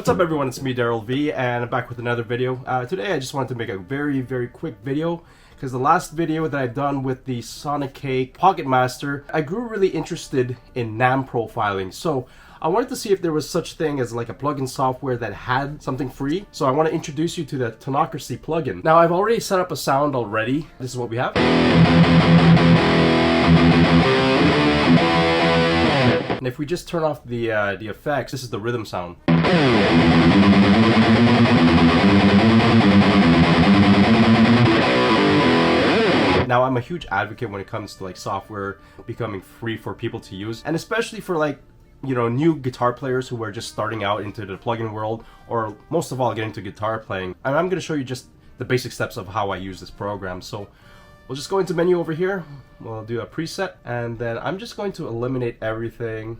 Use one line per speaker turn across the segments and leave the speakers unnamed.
What's up everyone, it's me Derryl Vi and I'm back with another video. Today I just wanted to make a very quick video because the last video that I've done with the Tonocracy Pocket Master, I grew really interested in NAM profiling. So I wanted to see if there was such thing as like a plugin software that had something free. So I want to introduce you to the Tonocracy plugin. Now I've already set up a sound already. This is what we have. And if we just turn off the effects, this is the rhythm sound. Now I'm a huge advocate when it comes to like software becoming free for people to use, and especially for like, you know, new guitar players who are just starting out into the plugin world, or most of all get into guitar playing. And I'm going to show you just the basic steps of how I use this program. So we'll just go into menu over here, we'll do a preset, and then I'm just going to eliminate everything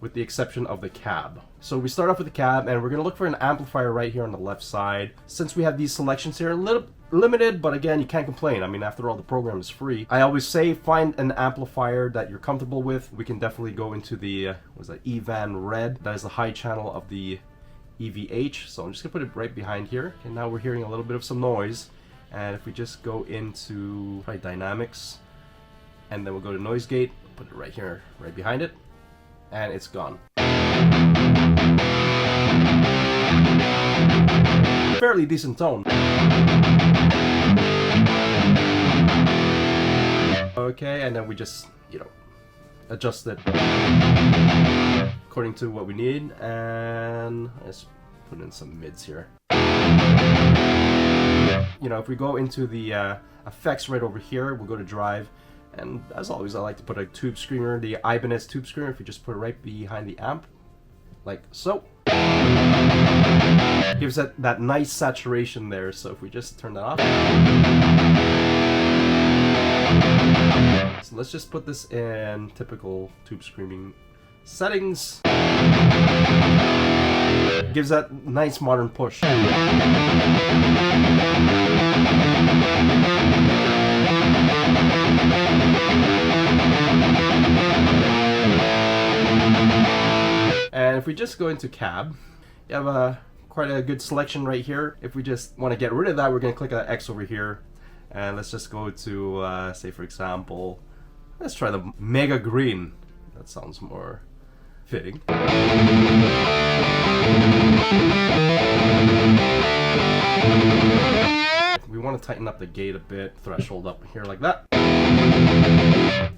with the exception of the cab. So we start off with the cab and we're going to look for an amplifier right here on the left side. Since we have these selections here, a little limited, but again, you can't complain. I mean, after all, the program is free. I always say find an amplifier that you're comfortable with. We can definitely go into the, what is that, EVAN Red. That is the high channel of the EVH. So I'm just going to put it right behind here. And now we're hearing a little bit of some noise. And if we just go into dynamics, and then we'll go to noise gate, put it right here, right behind it, and it's gone. Fairly decent tone. Okay, and then we just, you know, adjust it according to what we need, and let's put in some mids here. You know, if we go into the effects right over here, we'll go to drive, and as always I like to put a tube screamer, the Ibanez tube screamer. If you just put it right behind the amp, like so, gives that nice saturation there. So if we just turn that off, so let's just put this in typical tube screaming settings. Gives that nice modern push. And if we just go into cab, you have quite a good selection right here. If we just want to get rid of that, we're going to click that X over here, and let's just go to say for example, let's try the Mega Green. That sounds more fitting. We want to tighten up the gate a bit, threshold up here like that.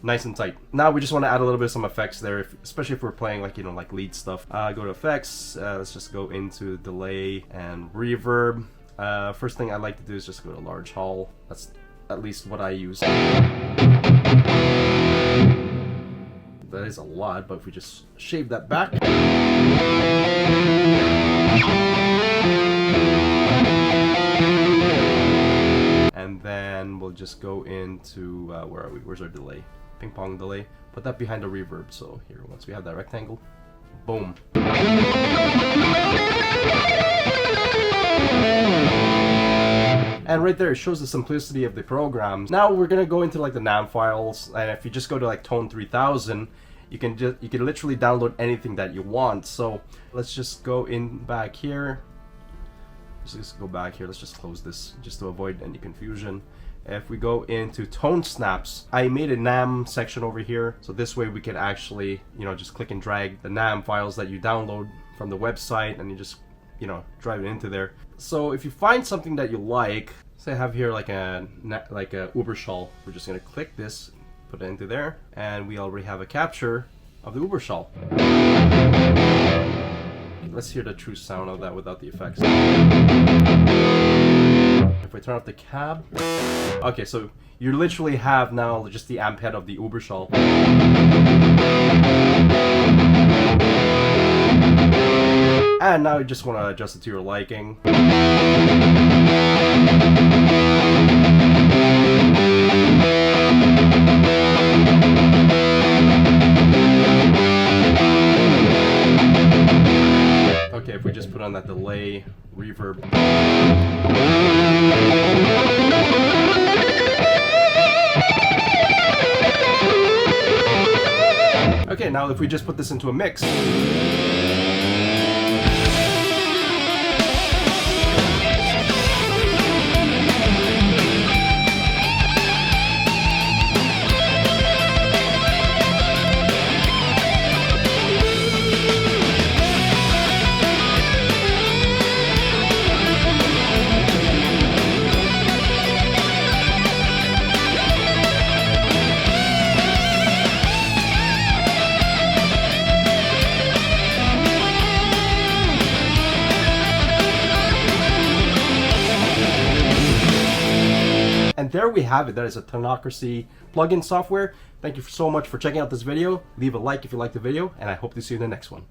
Nice and tight. Now we just want to add a little bit of some effects there, especially if we're playing like, you know, like lead stuff. Go to effects, let's just go into delay and reverb. First thing I like to do is just go to large hall. That's at least what I use. That is a lot, but if we just shave that back. And then we'll just go into, where are we? Where's our delay? Ping pong delay. Put that behind the reverb. So here, once we have that rectangle, boom. And right there, it shows the simplicity of the program. Now we're gonna go into like the NAM files, and if you just go to like Tone 3000, you can literally download anything that you want. So let's just go in back here. Let's just go back here. Let's just close this just to avoid any confusion. If we go into tone snaps, I made a NAM section over here, so this way we can actually, you know, just click and drag the NAM files that you download from the website, and you just, you know, drive it into there. So if you find something that you like, say I have here like a Uberschall, we're just gonna click this, put it into there, and we already have a capture of the Uberschall. Let's hear the true sound of that without the effects. If we turn off the cab, okay, so you literally have now just the amp head of the Uberschall. And now you just want to adjust it to your liking. Okay, if we just put on that delay, reverb. Okay, now if we just put this into a mix. And there we have it. That is a Tonocracy plugin software. Thank you so much for checking out this video. Leave a like if you liked the video, and I hope to see you in the next one.